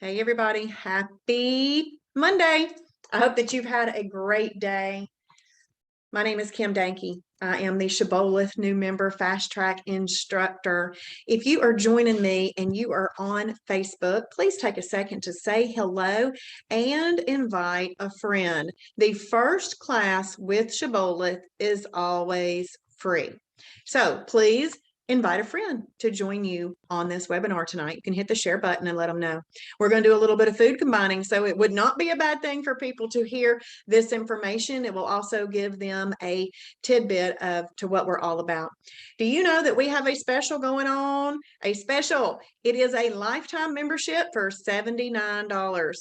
Hey, everybody. Happy Monday. I hope that you've had a great day. My name is Kim Danke. I am the Shibboleth new member fast track instructor. If you are joining me and you are on Facebook, please take a second to say hello and invite a friend. The first class with Shibboleth is always free. So please invite a friend to join you on this webinar tonight. You can hit the share button and let them know. We're going to do a little bit of food combining, so it would not be a bad thing for people to hear this information. It will also give them a tidbit to what we're all about. Do you know that we have a special going on? A special. It is a lifetime membership for $79.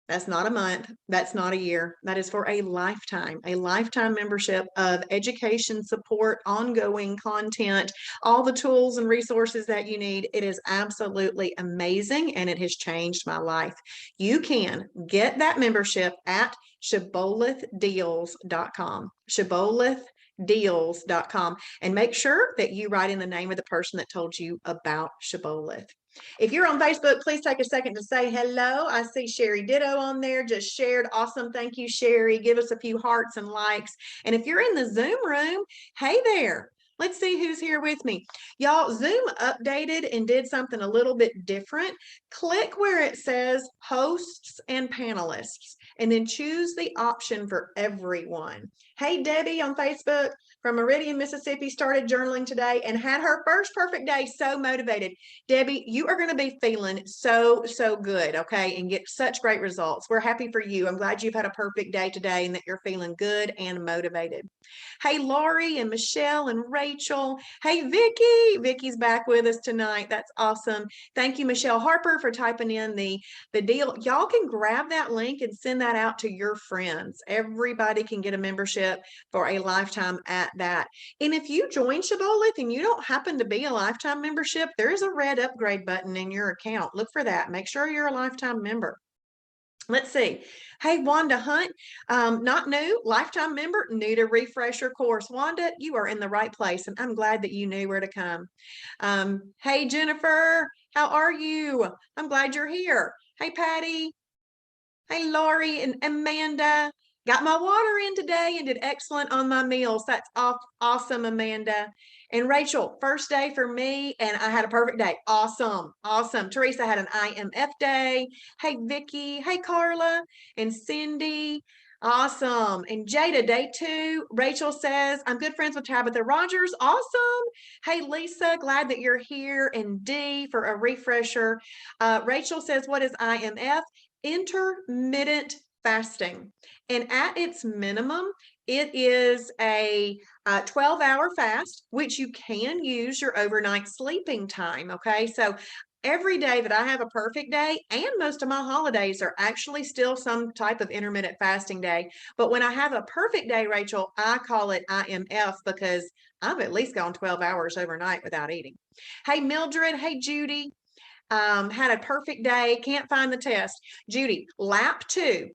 That's not a month. That's not a year. That is for a lifetime membership of education, support, ongoing content, all the tools and resources that you need. It is absolutely amazing, and it has changed my life. You can get that membership at shibbolethdeals.com. Shibbolethdeals.com, and make sure that you write in the name of the person that told you about Shibboleth. If you're on Facebook, please take a second to say hello. I see Sherry Ditto on there, just shared. Awesome. Thank you, Sherry. Give us a few hearts and likes. And if you're in the Zoom room, hey there. Let's see who's here with me. Y'all, Zoom updated and did something a little bit different. Click where it says hosts and panelists, and then choose the option for everyone. Hey, Debbie on Facebook from Meridian, Mississippi, started journaling today and had her first perfect day. So motivated. Debbie, you are going to be feeling so good, okay, and get such great results. We're happy for you. I'm glad you've had a perfect day today and that you're feeling good and motivated. Hey, Lori and Michelle and Rachel. Hey, Vicki. Vicki's back with us tonight. That's awesome. Thank you, Michelle Harper, for typing in the deal. Y'all can grab that link and send that out to your friends. Everybody can get a membership for a lifetime at that. And if you join Shibboleth and you don't happen to be a lifetime membership, there's a red upgrade button in your account. Look for that. Make sure you're a lifetime member. Let's see. Hey, Wanda Hunt, not new, lifetime member, new to refresher course. Wanda, you are in the right place, and I'm glad that you knew where to come. Hey, Jennifer, how are you? I'm glad you're here. Hey, Patty. Hey, Lori and Amanda. Got my water in today and did excellent on my meals. That's awesome, Amanda. And Rachel, first day for me, and I had a perfect day. Awesome. Teresa had an IMF day. Hey, Vicki. Hey, Carla and Cindy. Awesome. And Jada, day 2. Rachel says, I'm good friends with Tabitha Rogers. Awesome. Hey, Lisa, glad that you're here. And D for a refresher. Rachel says, what is IMF? Intermittent fasting. And at its minimum, it is a 12-hour fast, which you can use your overnight sleeping time. Okay, so every day that I have a perfect day, and most of my holidays are actually still some type of intermittent fasting day. But when I have a perfect day, Rachel, I call it IMF because I've at least gone 12 hours overnight without eating. Hey, Mildred. Hey, Judy. Had a perfect day. Can't find the test. Judy, lap 2.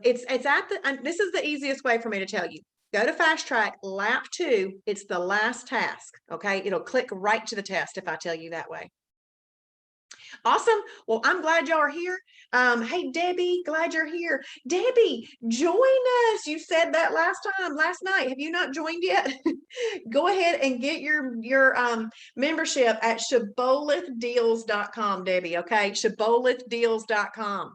It's at the. This is the easiest way for me to tell you. Go to Fast Track, lap 2. It's the last task. Okay, it'll click right to the test if I tell you that way. Awesome. Well, I'm glad y'all are here. Hey, Debbie, glad you're here. Debbie, join us. You said that last night. Have you not joined yet? Go ahead and get your membership at shibbolethdeals.com, Debbie. Okay, shibbolethdeals.com.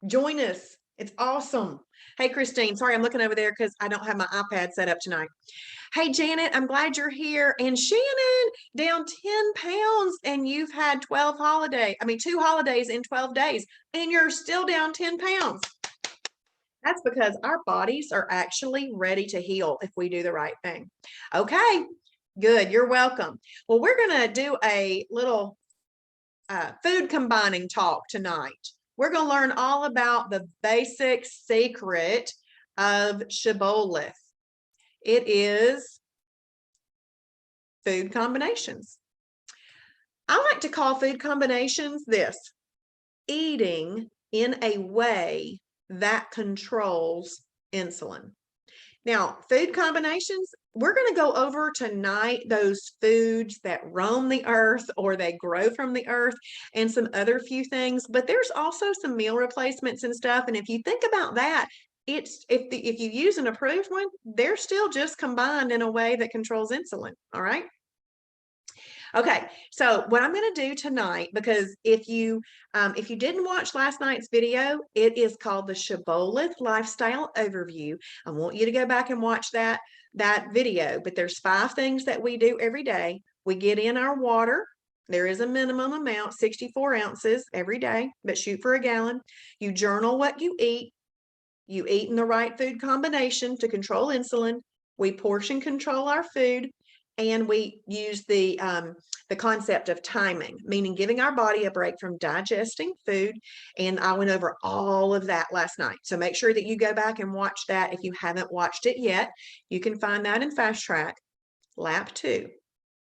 Join us. It's awesome. Hey, Christine. Sorry, I'm looking over there because I don't have my iPad set up tonight. Hey, Janet, I'm glad you're here. And Shannon, down 10 pounds, and you've had 2 holidays in 12 days, and you're still down 10 pounds. That's because our bodies are actually ready to heal if we do the right thing. Okay, good. You're welcome. Well, we're going to do a little food combining talk tonight. We're going to learn all about the basic secret of Shibboleth. It is food combinations. I like to call food combinations this: eating in a way that controls insulin. Now, food combinations, we're going to go over tonight those foods that roam the earth or they grow from the earth and some other few things, but there's also some meal replacements and stuff. And if you think about that, it's if you use an approved one, they're still just combined in a way that controls insulin. All right. Okay, so what I'm going to do tonight, because if you didn't watch last night's video, it is called the Shibboleth Lifestyle Overview. I want you to go back and watch that video. But there's 5 things that we do every day. We get in our water. There is a minimum amount, 64 ounces every day, but shoot for a gallon. You journal what you eat. You eat in the right food combination to control insulin. We portion control our food, and we use the concept of timing, meaning giving our body a break from digesting food. And I went over all of that last night. So make sure that you go back and watch that. If you haven't watched it yet, you can find that in Fast Track. Lap 2.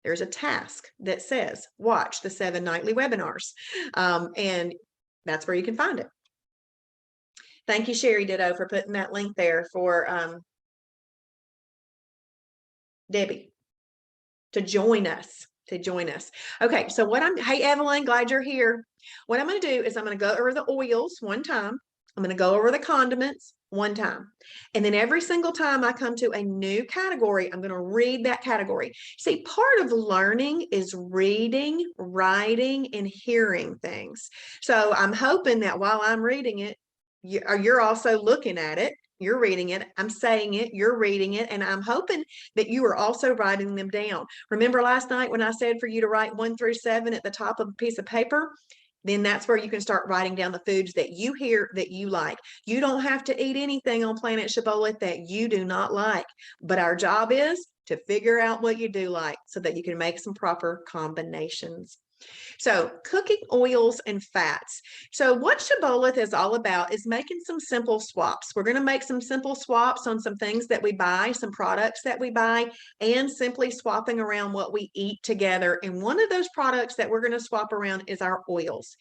There's a task that says, watch the 7 nightly webinars. And that's where you can find it. Thank you, Sherry Ditto, for putting that link there for Debbie to join us. Okay, so hey, Evelyn, glad you're here. What I'm going to do is I'm going to go over the oils one time. I'm going to go over the condiments one time. And then every single time I come to a new category, I'm going to read that category. See, part of learning is reading, writing, and hearing things. So I'm hoping that while I'm reading it, you're also looking at it. You're reading it, I'm saying it, you're reading it, and I'm hoping that you are also writing them down. Remember last night when I said for you to write 1 through 7 at the top of a piece of paper? Then that's where you can start writing down the foods that you hear that you like. You don't have to eat anything on Planet Shibboleth that you do not like, but our job is to figure out what you do like so that you can make some proper combinations. So cooking oils and fats. So what Shibboleth is all about is making some simple swaps. We're going to make some simple swaps on some things that we buy, some products that we buy, and simply swapping around what we eat together. And one of those products that we're going to swap around is our oils.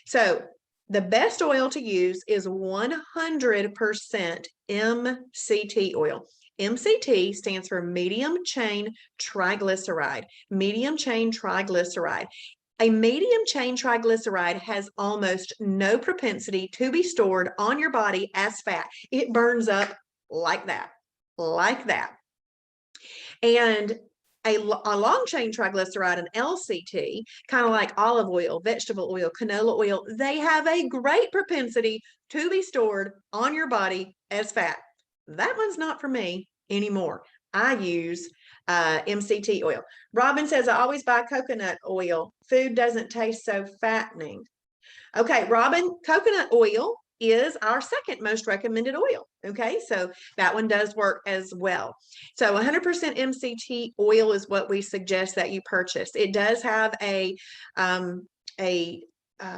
So the best oil to use is 100% MCT oil. MCT stands for medium chain triglyceride. Medium chain triglyceride. A medium chain triglyceride has almost no propensity to be stored on your body as fat. It burns up like that. And a long chain triglyceride, an LCT, kind of like olive oil, vegetable oil, canola oil, they have a great propensity to be stored on your body as fat. That one's not for me anymore. I use MCT oil. Robin says, I always buy coconut oil. Food doesn't taste so fattening. Okay, Robin, coconut oil is our second most recommended oil. Okay, so that one does work as well. So 100% MCT oil is what we suggest that you purchase. It does have a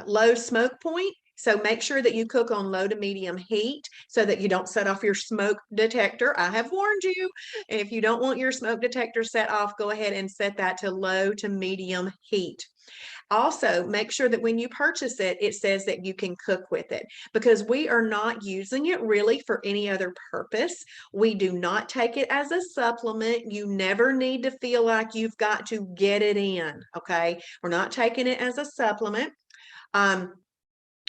low smoke point. So make sure that you cook on low to medium heat so that you don't set off your smoke detector. I have warned you. If you don't want your smoke detector set off, go ahead and set that to low to medium heat. Also, make sure that when you purchase it, it says that you can cook with it, because we are not using it really for any other purpose. We do not take it as a supplement. You never need to feel like you've got to get it in, okay? We're not taking it as a supplement.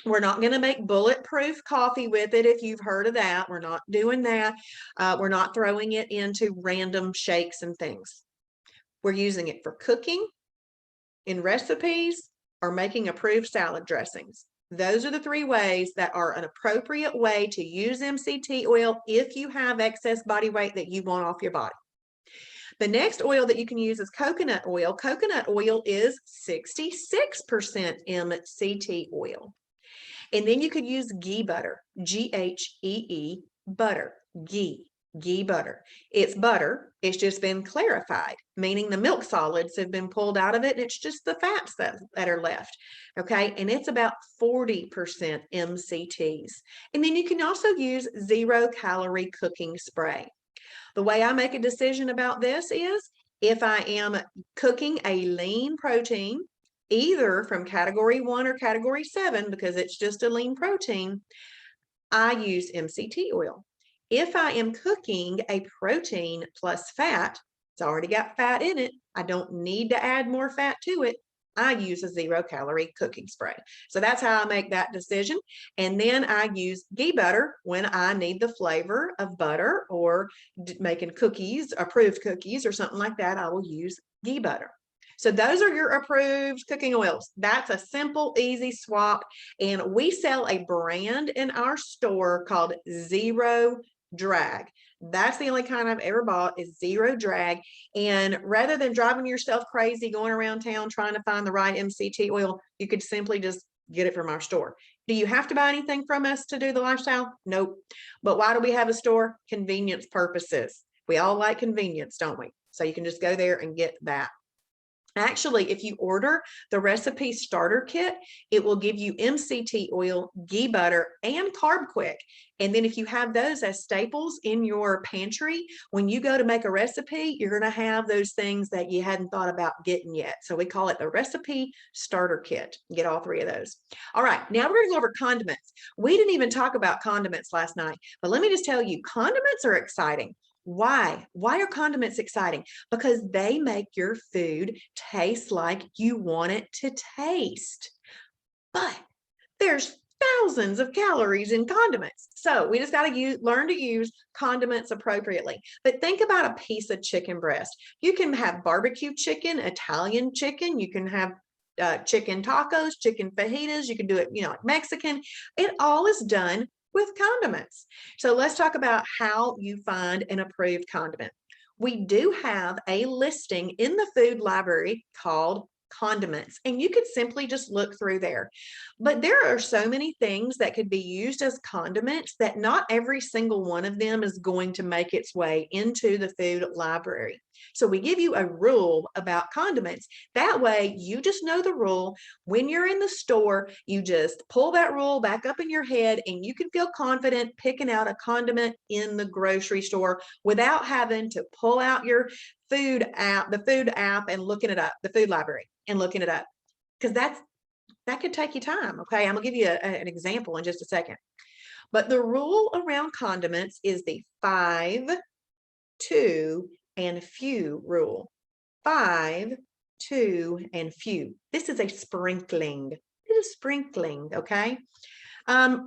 We're not going to make bulletproof coffee with it, if you've heard of that. We're not doing that. We're not throwing it into random shakes and things. We're using it for cooking, in recipes, or making approved salad dressings. Those are the 3 ways that are an appropriate way to use MCT oil if you have excess body weight that you want off your body. The next oil that you can use is coconut oil. Coconut oil is 66% MCT oil. And then you could use ghee butter, Ghee butter, ghee butter. It's butter. It's just been clarified, meaning the milk solids have been pulled out of it, and it's just the fats that are left. Okay, and it's about 40% MCTs. And then you can also use 0-calorie cooking spray. The way I make a decision about this is if I am cooking a lean protein, either from category 1 or category 7, because it's just a lean protein, I use MCT oil. If I am cooking a protein plus fat, it's already got fat in it. I don't need to add more fat to it. I use a 0-calorie cooking spray. So that's how I make that decision. And then I use ghee butter when I need the flavor of butter, or making cookies, approved cookies or something like that, I will use ghee butter. So those are your approved cooking oils. That's a simple, easy swap. And we sell a brand in our store called Zero Drag. That's the only kind I've ever bought, is Zero Drag. And rather than driving yourself crazy going around town trying to find the right MCT oil, you could simply just get it from our store. Do you have to buy anything from us to do the lifestyle? Nope. But why do we have a store? Convenience purposes. We all like convenience, don't we? So you can just go there and get that. Actually, if you order the recipe starter kit, it will give you MCT oil, ghee butter, and Carb Quick. And then if you have those as staples in your pantry, when you go to make a recipe, you're going to have those things that you hadn't thought about getting yet. So we call it the recipe starter kit. Get all 3 of those. All right, now we're going to go over condiments. We didn't even talk about condiments last night, but let me just tell you, condiments are exciting. Why? Why are condiments exciting? Because they make your food taste like you want it to taste. But there's thousands of calories in condiments. So we just got to learn to use condiments appropriately. But think about a piece of chicken breast. You can have barbecue chicken, Italian chicken. You can have chicken tacos, chicken fajitas. You can do it, like Mexican. It all is done with condiments. So let's talk about how you find an approved condiment. We do have a listing in the food library called condiments, and you could simply just look through there. But there are so many things that could be used as condiments that not every single one of them is going to make its way into the food library. So we give you a rule about condiments. That way you just know the rule. When you're in the store, you just pull that rule back up in your head and you can feel confident picking out a condiment in the grocery store without having to pull out your the food app and looking it up, the food library and looking it up, because that could take you time. Okay, I'm gonna give you an example in just a second. But the rule around condiments is the 5, 2, and few rule. 5, 2, and few. This is a sprinkling. This is sprinkling, okay?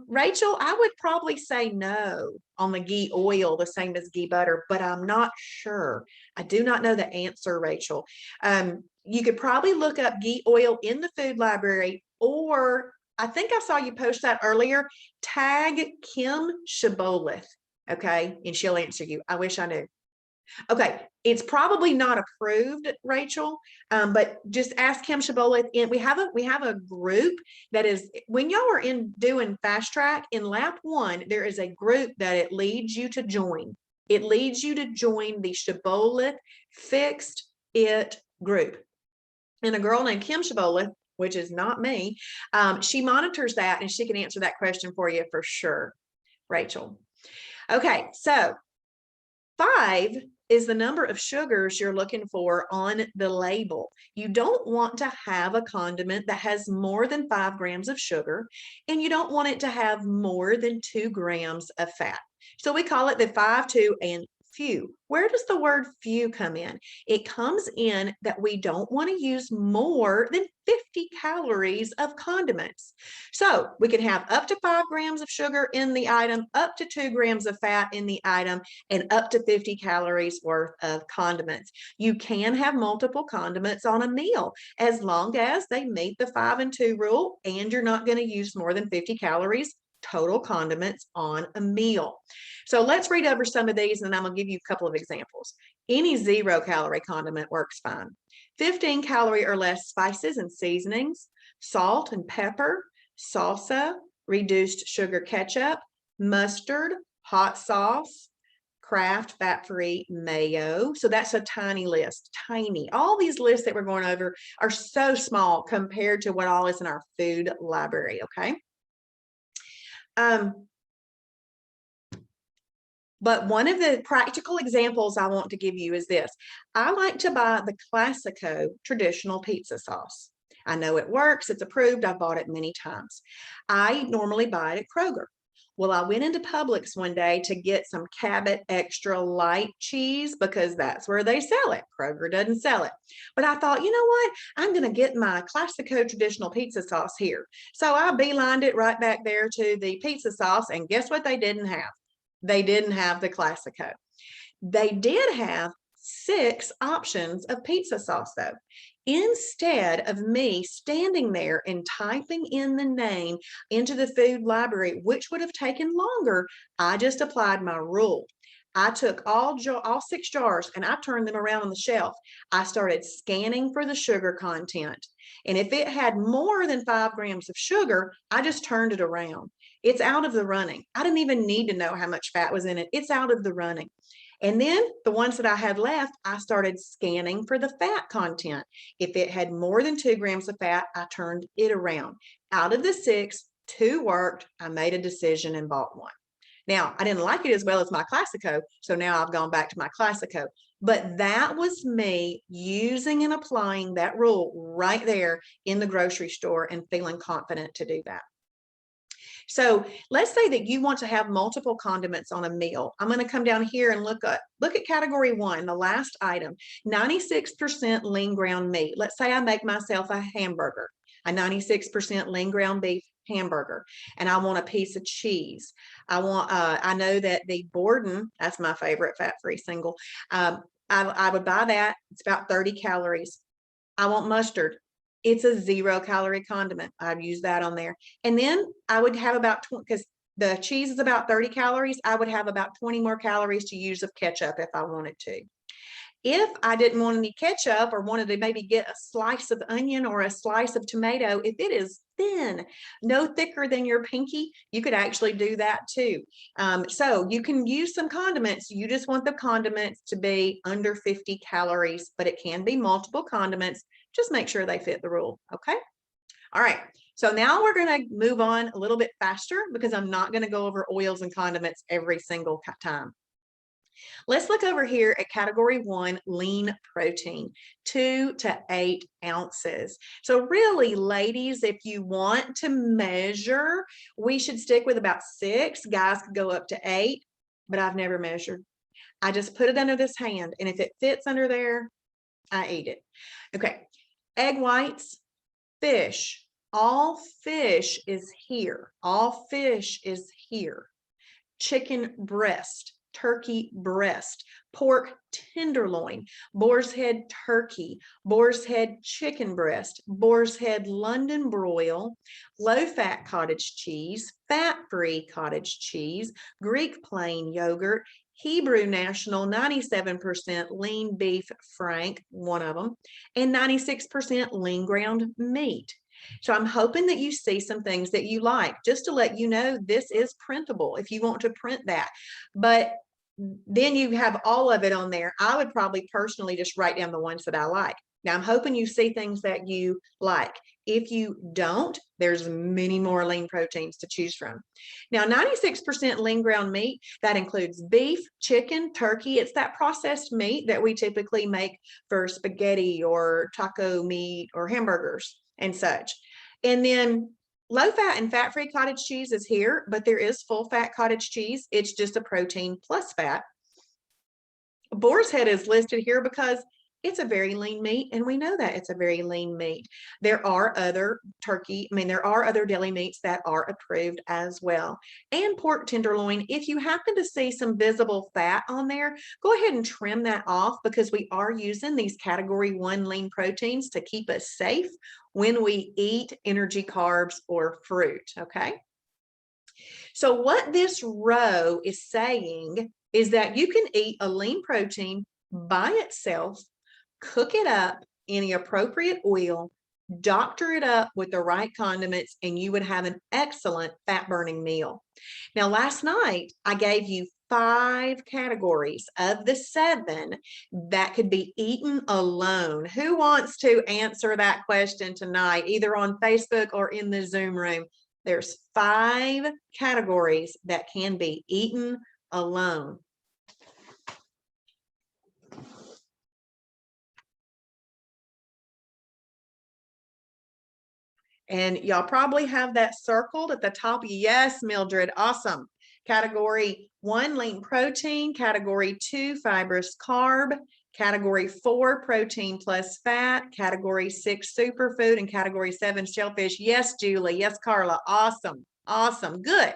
Rachel, I would probably say no on the ghee oil, the same as ghee butter, but I'm not sure. I do not know the answer, Rachel. You could probably look up ghee oil in the food library, or I think I saw you post that earlier. Tag Kim Shibboleth, okay? And she'll answer you. I wish I knew. Okay, it's probably not approved, Rachel, but just ask Kim Shibboleth. We have a group that is, when y'all are in doing fast track in lap 1, there is a group that it leads you to join. It leads you to join the Shibboleth Fixed It group. And a girl named Kim Shibboleth, which is not me, she monitors that and she can answer that question for you for sure, Rachel. Okay, so 5 is the number of sugars you're looking for on the label. You don't want to have a condiment that has more than 5 grams of sugar, and you don't want it to have more than 2 grams of fat. So we call it the 5, 2, and few. Where does the word few come in? It comes in that we don't want to use more than 50 calories of condiments. So we can have up to 5 grams of sugar in the item, up to 2 grams of fat in the item, and up to 50 calories worth of condiments. You can have multiple condiments on a meal as long as they meet the 5 and 2 rule, and you're not going to use more than 50 calories total condiments on a meal. So let's read over some of these, and I'm going to give you a couple of examples. Any 0-calorie condiment works fine. 15 calorie or less spices and seasonings, salt and pepper, salsa, reduced sugar ketchup, mustard, hot sauce, Kraft fat-free mayo. So that's a tiny list, tiny. All these lists that we're going over are so small compared to what all is in our food library, okay? But one of the practical examples I want to give you is this. I like to buy the Classico traditional pizza sauce. I know it works, it's approved, I've bought it many times. I normally buy it at Kroger. Well, I went into Publix one day to get some Cabot Extra Light cheese because that's where they sell it. Kroger doesn't sell it. But I thought, you know what? I'm going to get my Classico traditional pizza sauce here. So I beelined it right back there to the pizza sauce. And guess what they didn't have? They didn't have the Classico. They did have 6 options of pizza sauce, though. Instead of me standing there and typing in the name into the food library, which would have taken longer, I just applied my rule. I took all 6 jars and I turned them around on the shelf. I started scanning for the sugar content. And if it had more than 5 grams of sugar, I just turned it around. It's out of the running. I didn't even need to know how much fat was in it. It's out of the running. And then the ones that I had left, I started scanning for the fat content. If it had more than 2 grams of fat, I turned it around. Out of the 6, 2 worked. I made a decision and bought one. Now, I didn't like it as well as my Classico, so now I've gone back to my Classico. But that was me using and applying that rule right there in the grocery store and feeling confident to do that. So let's say that you want to have multiple condiments on a meal. I'm going to come down here and look at category 1, the last item, 96% lean ground meat. Let's say I make myself a hamburger, a 96% lean ground beef hamburger, and I want a piece of cheese. I know that the Borden, that's my favorite fat-free single. I would buy that. It's about 30 calories. I want mustard. It's a 0-calorie condiment. I'd use that on there. And then I would have about 20, because the cheese is about 30 calories. I would have about 20 more calories to use of ketchup if I wanted to. If I didn't want any ketchup or wanted to maybe get a slice of onion or a slice of tomato, if it is thin, no thicker than your pinky, you could actually do that too. So you can use some condiments. You just want the condiments to be under 50 calories, but it can be multiple condiments. Just make sure they fit the rule, okay? All right, so now we're gonna move on a little bit faster because I'm not gonna go over oils and condiments every single time. Let's look over here at category 1, lean protein, 2 to 8 ounces. So really, ladies, if you want to measure, we should stick with about 6. Guys could go up to 8, but I've never measured. I just put it under this hand, and if it fits under there, I eat it. Okay, egg whites, fish. All fish is here. All fish is here. Chicken breast, turkey breast, pork tenderloin, boar's head turkey, boar's head chicken breast, boar's head London broil, low-fat cottage cheese, fat-free cottage cheese, Greek plain yogurt, Hebrew National 97% lean beef frank, one of them, and 96% lean ground meat. So I'm hoping that you see some things that you like, just to let you know this is printable if you want to print that. But then you have all of it on there. I would probably personally just write down the ones that I like. Now I'm hoping you see things that you like. If you don't, there's many more lean proteins to choose from. Now 96% lean ground meat, that includes beef, chicken, turkey. It's that processed meat that we typically make for spaghetti or taco meat or hamburgers and such. And then low fat and fat free cottage cheese is here, but there is full fat cottage cheese. It's just a protein plus fat. Boar's head is listed here because it's a very lean meat, and we know that it's a very lean meat. There are other there are other deli meats that are approved as well. And pork tenderloin, if you happen to see some visible fat on there, go ahead and trim that off because we are using these category 1 lean proteins to keep us safe when we eat energy carbs or fruit, okay? So what this row is saying is that you can eat a lean protein by itself, cook it up in the appropriate oil, doctor it up with the right condiments, and you would have an excellent fat-burning meal. Now, last night, I gave you 5 categories of the 7 that could be eaten alone. Who wants to answer that question tonight, either on Facebook or in the Zoom room? There's 5 categories that can be eaten alone. And y'all probably have that circled at the top. Yes, Mildred, awesome. Category 1, lean protein. Category 2, fibrous carb. Category 4, protein plus fat. Category 6, superfood. And category 7, shellfish. Yes, Julie. Yes, Carla. Awesome. Awesome. Good.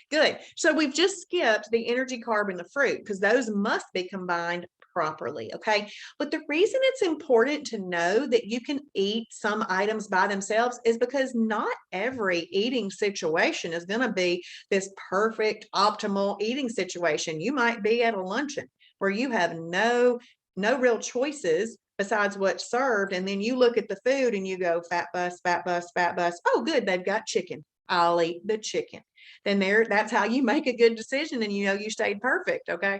Good. So we've just skipped the energy, carb, and the fruit because those must be combined properly. Okay. But the reason it's important to know that you can eat some items by themselves is because not every eating situation is going to be this perfect, optimal eating situation. You might be at a luncheon where you have no real choices besides what's served. And then you look at the food and you go, fat bus, fat bus, fat bus. Oh, good. They've got chicken. I'll eat the chicken. Then that's how you make a good decision and you know you stayed perfect. Okay.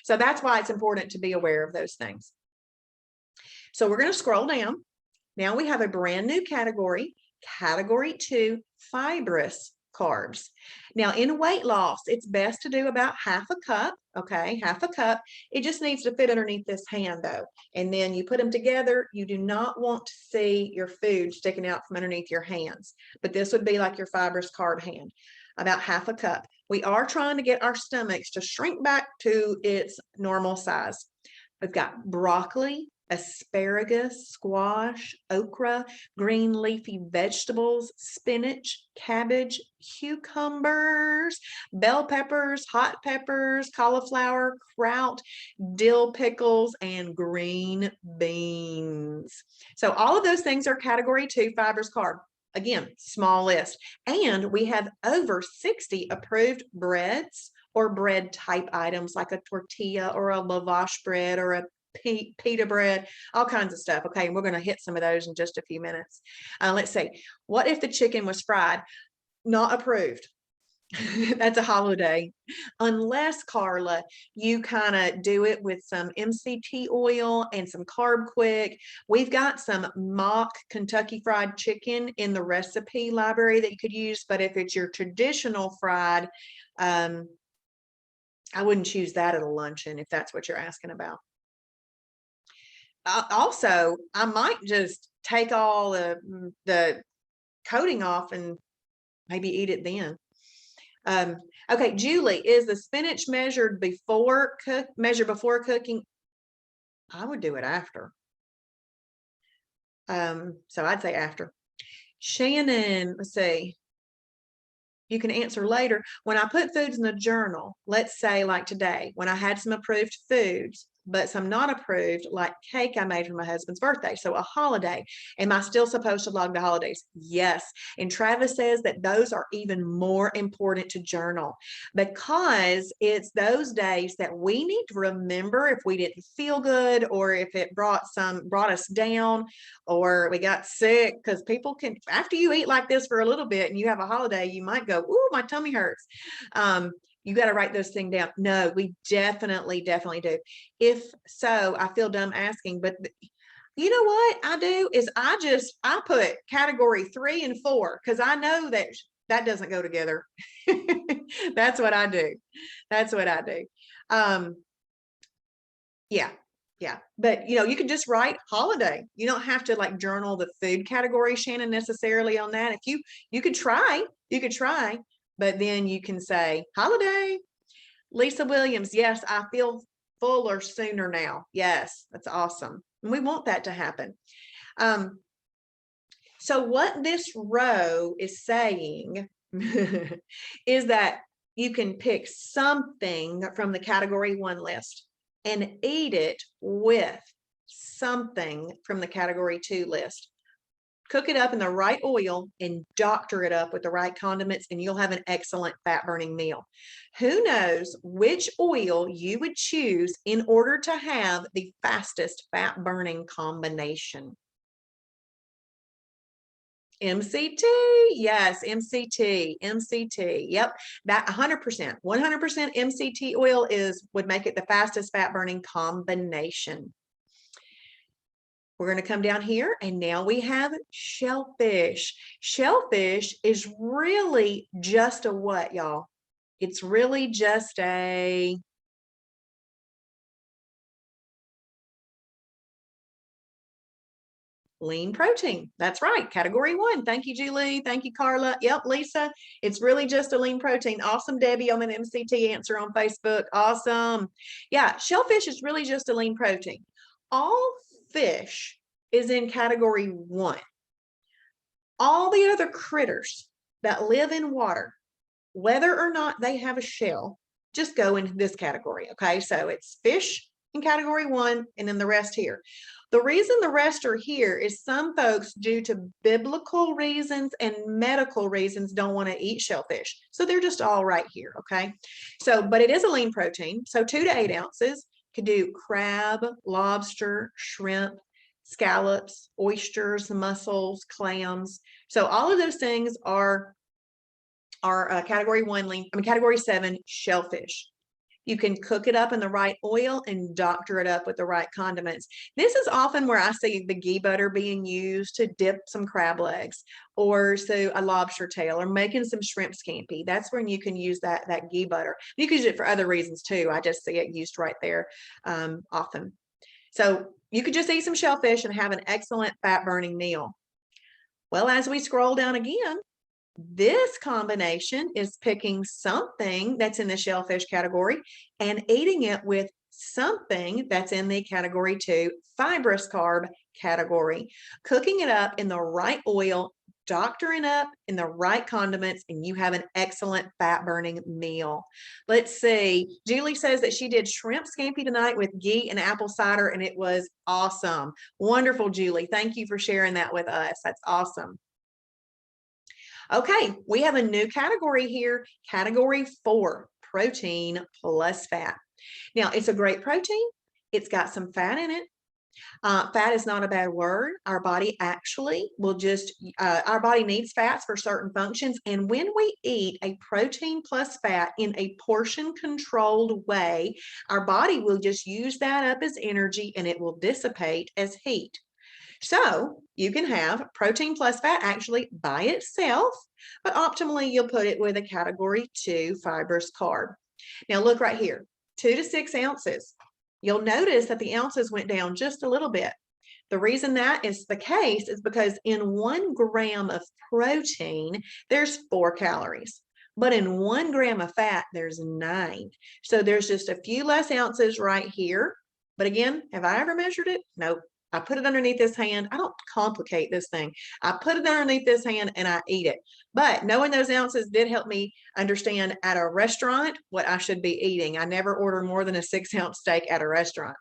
So that's why it's important to be aware of those things. So we're going to scroll down. Now we have a brand new category, category 2, fibrous carbs. Now in weight loss, it's best to do about half a cup. Okay, half a cup. It just needs to fit underneath this hand though. And then you put them together. You do not want to see your food sticking out from underneath your hands, but this would be like your fibrous carb hand, about half a cup. We are trying to get our stomachs to shrink back to its normal size. We've got broccoli, asparagus, squash, okra, green leafy vegetables, spinach, cabbage, cucumbers, bell peppers, hot peppers, cauliflower, kraut, dill pickles, and green beans. So all of those things are category 2 fibrous carb. Again, small list. And we have over 60 approved breads or bread type items like a tortilla or a lavash bread or a pita bread, all kinds of stuff. Okay, and we're going to hit some of those in just a few minutes. Let's see. What if the chicken was fried? Not approved. That's a holiday. Unless, Carla, you kind of do it with some MCT oil and some Carb Quick. We've got some mock Kentucky Fried Chicken in the recipe library that you could use. But if it's your traditional fried, I wouldn't choose that at a luncheon if that's what you're asking about. Also, I might just take all the coating off and maybe eat it then. Okay, Julie, is the spinach measured before cooking? I would do it after. So I'd say after. Shannon, let's see. You can answer later. When I put foods in the journal, let's say like today, when I had some approved foods, but some not approved, like cake I made for my husband's birthday. So a holiday. Am I still supposed to log the holidays? Yes. And Travis says that those are even more important to journal because it's those days that we need to remember if we didn't feel good or if it brought us down or we got sick, because people can, after you eat like this for a little bit and you have a holiday, you might go, ooh, my tummy hurts. You got to write those things down. No, we definitely do. If so, I feel dumb asking, but you know what I do is I put category 3 and 4 because I know that doesn't go together. That's what I do. That's what I do. Yeah. But you can just write holiday. You don't have to like journal the food category, Shannon, necessarily on that. If you could try, but then you can say holiday. Lisa Williams, yes, I feel fuller sooner now. Yes, that's awesome. And we want that to happen. So what this row is saying is that you can pick something from the category 1 list and eat it with something from the category 2 list. Cook it up in the right oil and doctor it up with the right condiments, and you'll have an excellent fat burning meal. Who knows which oil you would choose in order to have the fastest fat burning combination? MCT, yes, MCT. Yep, that 100%, 100% MCT oil would make it the fastest fat burning combination. We're going to come down here and now we have shellfish. Shellfish is really just a what, y'all? It's really just a lean protein. That's right. Category 1. Thank you, Julie. Thank you, Carla. Yep, Lisa. It's really just a lean protein. Awesome, Debbie, on an MCT answer on Facebook. Awesome. Yeah, shellfish is really just a lean protein. All fish is in category 1. All the other critters that live in water, whether or not they have a shell, just go into this category. Okay, so it's fish in category 1, and then the rest here. The reason the rest are here is some folks, due to biblical reasons and medical reasons, don't want to eat shellfish. So they're just all right here. Okay, so but it is a lean protein. So 2 to 8 ounces. Could do crab, lobster, shrimp, scallops, oysters, mussels, clams. So all of those things are category 1 lean, category 7 shellfish. You can cook it up in the right oil and doctor it up with the right condiments. This is often where I see the ghee butter being used to dip some crab legs, or so a lobster tail, or making some shrimp scampi. That's when you can use that ghee butter. You can use it for other reasons too. I just see it used right there often. So you could just eat some shellfish and have an excellent fat burning meal. Well, as we scroll down again, this combination is picking something that's in the shellfish category and eating it with something that's in the category 2 fibrous carb category, cooking it up in the right oil, doctoring up in the right condiments, and you have an excellent fat burning meal. Let's see. Julie says that she did shrimp scampi tonight with ghee and apple cider, and it was awesome. Wonderful, Julie. Thank you for sharing that with us. That's awesome. Okay, we have a new category here, category 4, protein plus fat. Now, it's a great protein. It's got some fat in it. Fat is not a bad word. Our body actually will just, our body needs fats for certain functions. And when we eat a protein plus fat in a portion controlled way, our body will just use that up as energy and it will dissipate as heat. So you can have protein plus fat actually by itself, but optimally you'll put it with a category 2 fibrous carb. Now look right here, 2 to 6 ounces. You'll notice that the ounces went down just a little bit. The reason that is the case is because in 1 gram of protein, there's 4 calories. But in 1 gram of fat, there's 9. So there's just a few less ounces right here. But again, have I ever measured it? Nope. I put it underneath this hand. I don't complicate this thing. I put it underneath this hand and I eat it. But knowing those ounces did help me understand at a restaurant what I should be eating. I never order more than a 6-ounce steak at a restaurant.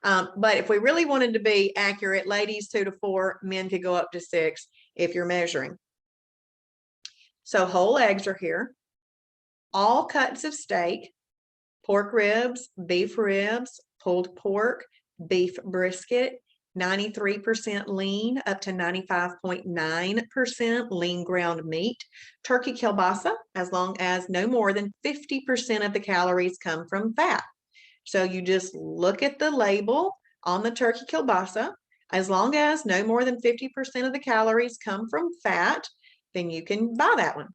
But if we really wanted to be accurate, ladies 2 to 4, men could go up to 6 if you're measuring. So whole eggs are here. All cuts of steak, pork ribs, beef ribs, pulled pork, beef brisket, 93% lean up to 95.9% lean ground meat, turkey kielbasa, as long as no more than 50% of the calories come from fat. So you just look at the label on the turkey kielbasa. As long as no more than 50% of the calories come from fat, then you can buy that one.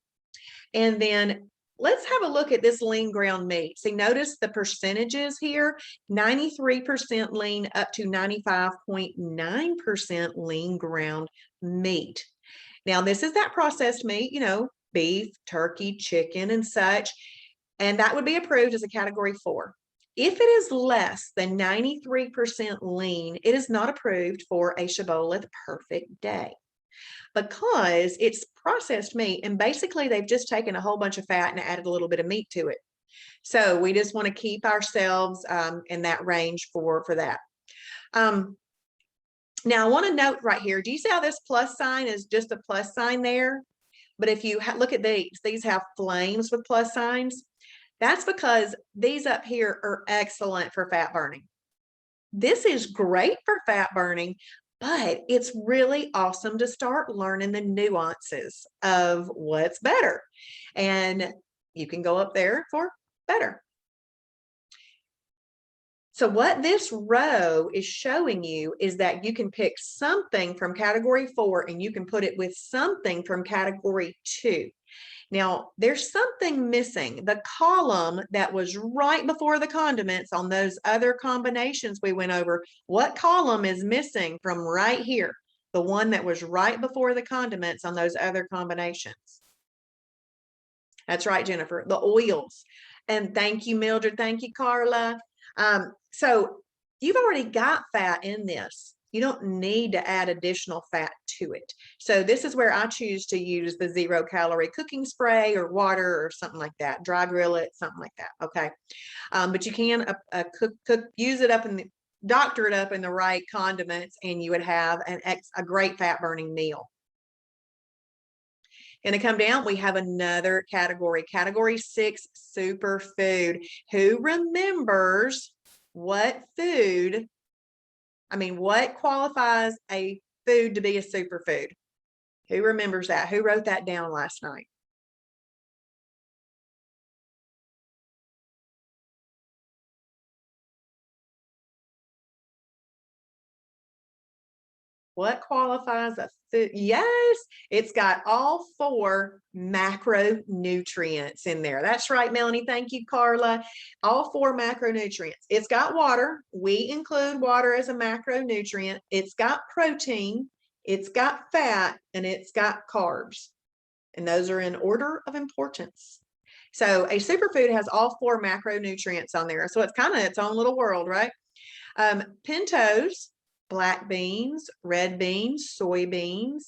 And then let's have a look at this lean ground meat. See, notice the percentages here, 93% lean up to 95.9% lean ground meat. Now, this is that processed meat, you know, beef, turkey, chicken, and such, and that would be approved as a category 4. If it is less than 93% lean, it is not approved for a Shibboleth perfect day, because it's processed meat and basically they've just taken a whole bunch of fat and added a little bit of meat to it. So we just want to keep ourselves in that range for that. Now I want to note right here, do you see how this plus sign is just a plus sign there? But if you look at these have flames with plus signs. That's because these up here are excellent for fat burning. This is great for fat burning, but it's really awesome to start learning the nuances of what's better. And you can go up there for better. So what this row is showing you is that you can pick something from category 4 and you can put it with something from category 2. Now, there's something missing. The column that was right before the condiments on those other combinations we went over, what column is missing from right here? the one that was right before the condiments on those other combinations. That's right, Jennifer, the oils. And thank you, Mildred. Thank you, Carla. So you've already got fat in this. You don't need to add additional fat to it. So this is where I choose to use the 0-calorie cooking spray or water or something like that. Dry grill it, something like that. Okay. But you can use it up in the, doctor it up in the right condiments, and you would have a great fat burning meal. And to come down, we have another category, category 6, superfood. Who remembers what qualifies a food to be a superfood? Who remembers that? Who wrote that down last night? What qualifies a food? Yes, it's got all 4 macronutrients in there. That's right, Melanie. Thank you, Carla. All 4 macronutrients. It's got water. We include water as a macronutrient. It's got protein. It's got fat, and it's got carbs. And those are in order of importance. So a superfood has all 4 macronutrients on there. So it's kind of its own little world, right? Pintos, black beans, red beans, soybeans,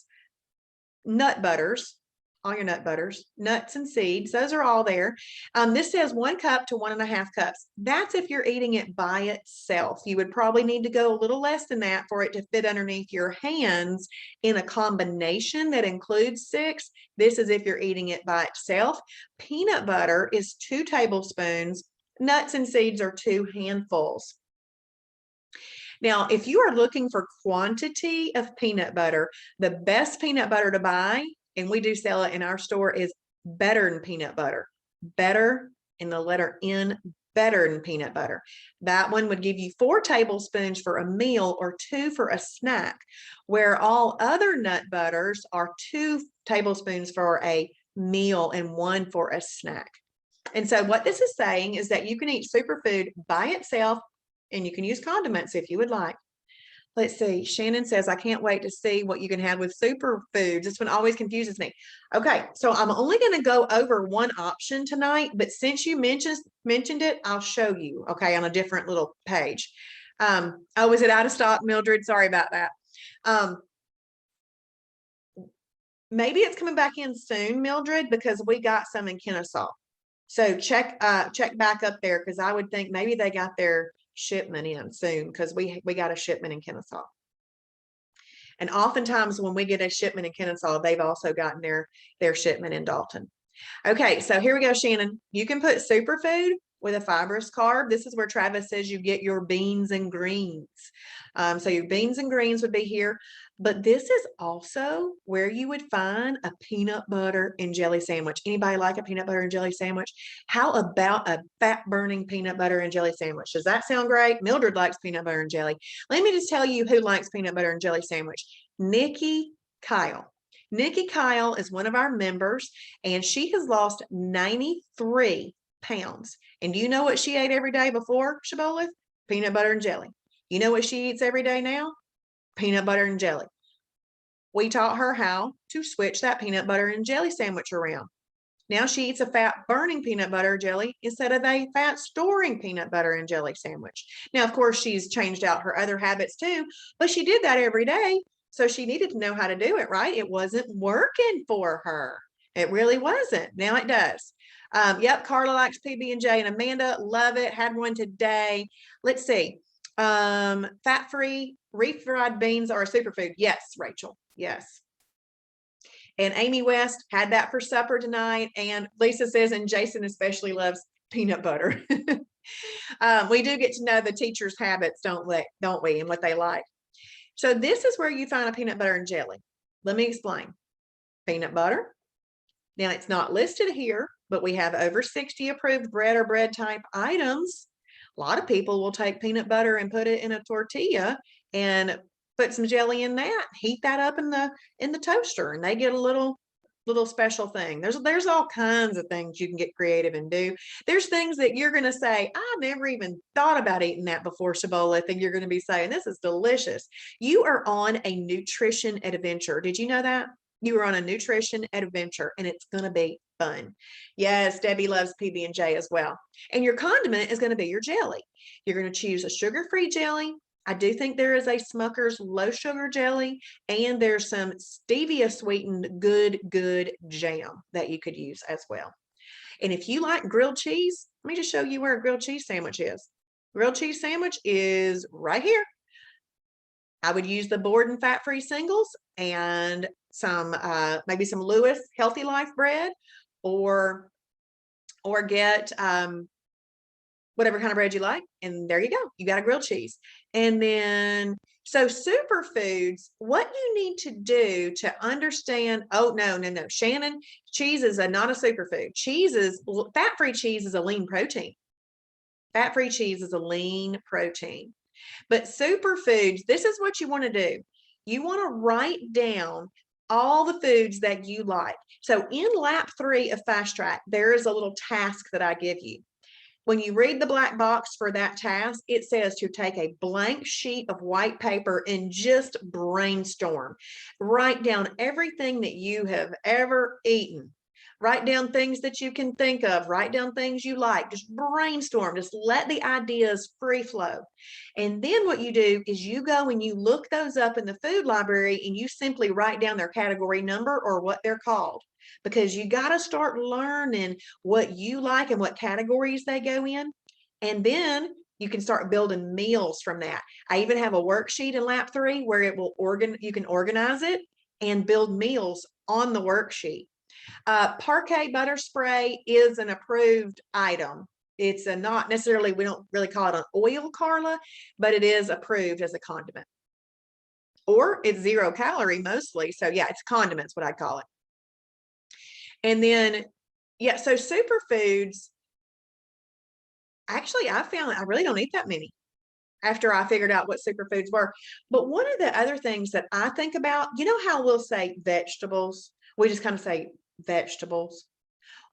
nut butters, all your nut butters, nuts and seeds, those are all there. This says 1 cup to 1.5 cups. That's if you're eating it by itself. You would probably need to go a little less than that for it to fit underneath your hands in a combination that includes 6. This is if you're eating it by itself. Peanut butter is 2 tablespoons. Nuts and seeds are 2 handfuls. Now, if you are looking for quantity of peanut butter, the best peanut butter to buy, and we do sell it in our store, is Better than peanut butter. Better in the letter N, Better than peanut butter. That one would give you 4 tablespoons for a meal or 2 for a snack, where all other nut butters are 2 tablespoons for a meal and 1 for a snack. And so what this is saying is that you can eat superfood by itself, and you can use condiments if you would like. Let's see. Shannon says, I can't wait to see what you can have with superfoods. This one always confuses me. Okay, so I'm only going to go over one option tonight, but since you mentioned it, I'll show you, okay, on a different little page. Oh, is it out of stock, Mildred? Sorry about that. Maybe it's coming back in soon, Mildred, because we got some in Kennesaw. So check back up there, because I would think maybe they got their shipment in soon, because we got a shipment in Kennesaw. And oftentimes when we get a shipment in Kennesaw, they've also gotten their shipment in Dalton. Okay, so here we go, Shannon. You can put superfood with a fibrous carb. This is where Travis says you get your beans and greens. So your beans and greens would be here. But this is also where you would find a peanut butter and jelly sandwich. Anybody like a peanut butter and jelly sandwich? How about a fat-burning peanut butter and jelly sandwich? Does that sound great? Mildred likes peanut butter and jelly. Let me just tell you who likes peanut butter and jelly sandwich. Nikki Kyle. Nikki Kyle is one of our members, and she has lost 93 pounds. And do you know what she ate every day before Shibboleth? Peanut butter and jelly. You know what she eats every day now? Peanut butter and jelly. We taught her how to switch that peanut butter and jelly sandwich around. Now she eats a fat burning peanut butter jelly instead of a fat storing peanut butter and jelly sandwich. Now, of course, she's changed out her other habits too, but she did that every day. So she needed to know how to do it, right? It wasn't working for her. It really wasn't. Now it does. Yep, Carla likes PB&J, and Amanda, love it. Had one today. Let's see. Fat-free refried beans are a superfood. Yes, Rachel. Yes. And Amy West had that for supper tonight. And Lisa says, and Jason especially loves peanut butter. We do get to know the teachers' habits, don't we, and what they like. So this is where you find a peanut butter and jelly. Let me explain. Peanut butter. Now it's not listed here, but we have over 60 approved bread or bread type items. A lot of people will take peanut butter and put it in a tortilla and put some jelly in that, heat that up in the toaster, and they get a little little special thing. There's all kinds of things you can get creative and do. There's things that you're going to say, I never even thought about eating that before Shibboleth, and you're going to be saying, this is delicious. You are on a nutrition adventure. Did you know that? You are on a nutrition adventure, and it's going to be fun. Yes, Debbie loves PB&J as well. And your condiment is going to be your jelly. You're going to choose a sugar-free jelly. I do think there is a Smucker's low sugar jelly, and there's some stevia sweetened good jam that you could use as well. And if you like grilled cheese, let me just show you where a grilled cheese sandwich is. Grilled cheese sandwich is right here. I would use the Borden fat-free singles and some maybe some Lewis Healthy Life bread, or get whatever kind of bread you like, and there you go. You got a grilled cheese. And then, so superfoods, what you need to do to understand, oh, no, Shannon, cheese is not a superfood. Fat-free cheese is a lean protein. Fat-free cheese is a lean protein. But superfoods, this is what you want to do. You want to write down all the foods that you like. So in lap 3 of Fast Track, there is a little task that I give you. When you read the black box for that task, it says to take a blank sheet of white paper and just brainstorm. Write down everything that you have ever eaten. Write down things that you can think of. Write down things you like. Just brainstorm. Just let the ideas free flow. And then what you do is you go and you look those up in the food library, and you simply write down their category number or what they're called, because you got to start learning what you like and what categories they go in. And then you can start building meals from that. I even have a worksheet in lap 3 where it will you can organize it and build meals on the worksheet. Parquet butter spray is an approved item. It's not necessarily, we don't really call it an oil, Carla, but it is approved as a condiment. Or it's 0 calorie mostly. So yeah, it's condiments, what I call it. And then, yeah, so superfoods, actually, I found I really don't eat that many after I figured out what superfoods were. But one of the other things that I think about, you know how we'll say vegetables? We just kind of say vegetables.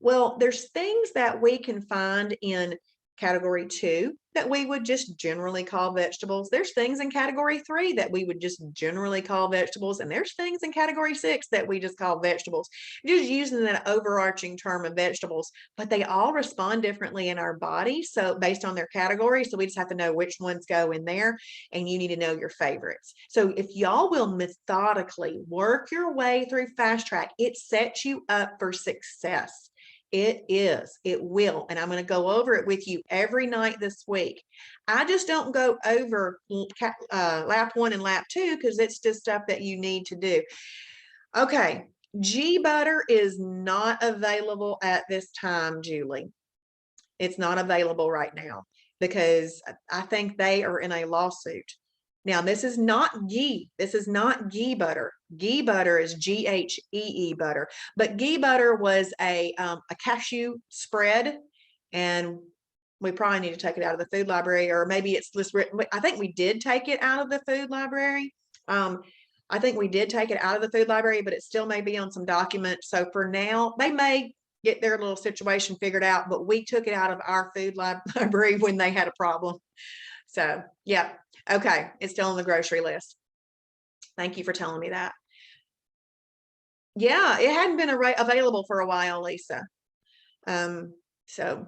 Well, there's things that we can find in category 2 that we would just generally call vegetables. There's things in category 3 that we would just generally call vegetables. And there's things in category 6 that we just call vegetables, just using that overarching term of vegetables, but they all respond differently in our body. So based on their category, so we just have to know which ones go in there, and you need to know your favorites. So if y'all will methodically work your way through Fast Track, it sets you up for success. It will. And I'm going to go over it with you every night this week. I just don't go over lap 1 and lap 2 because it's just stuff that you need to do. Okay. G butter is not available at this time, Julie. It's not available right now because I think they are in a lawsuit. Now, this is not ghee. This is not ghee butter. Ghee butter is Ghee butter. But ghee butter was a cashew spread, and we probably need to take it out of the food library, or maybe it's written. I think we did take it out of the food library. I think we did take it out of the food library, but it still may be on some documents. So for now, they may get their little situation figured out, but we took it out of our food library when they had a problem. So, yeah. Okay. It's still on the grocery list. Thank you for telling me that. Yeah, it hadn't been available for a while, Lisa. So,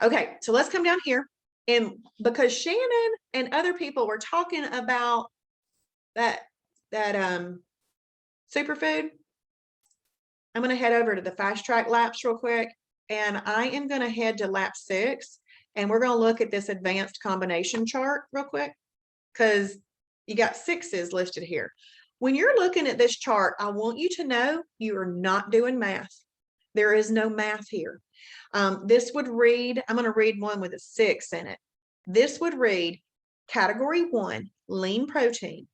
okay. So let's come down here. And because Shannon and other people were talking about that superfood, I'm going to head over to the Fast Track laps real quick. And I am going to head to lap 6. And we're going to look at this advanced combination chart real quick, because you got 6s listed here. When you're looking at this chart, I want you to know you are not doing math. There is no math here. This would read, I'm going to read one with a 6 in it. This would read category 1, lean protein,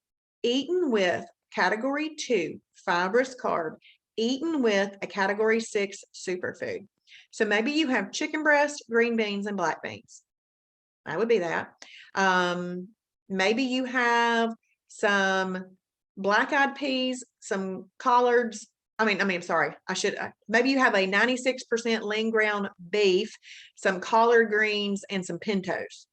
eaten with category 2, fibrous carb, eaten with a category 6 superfood. So maybe you have chicken breast, green beans, and black beans. That would be that. Maybe you have some black-eyed peas, some collards, I'm sorry. Maybe you have a 96% lean ground beef, some collard greens, and some pintos.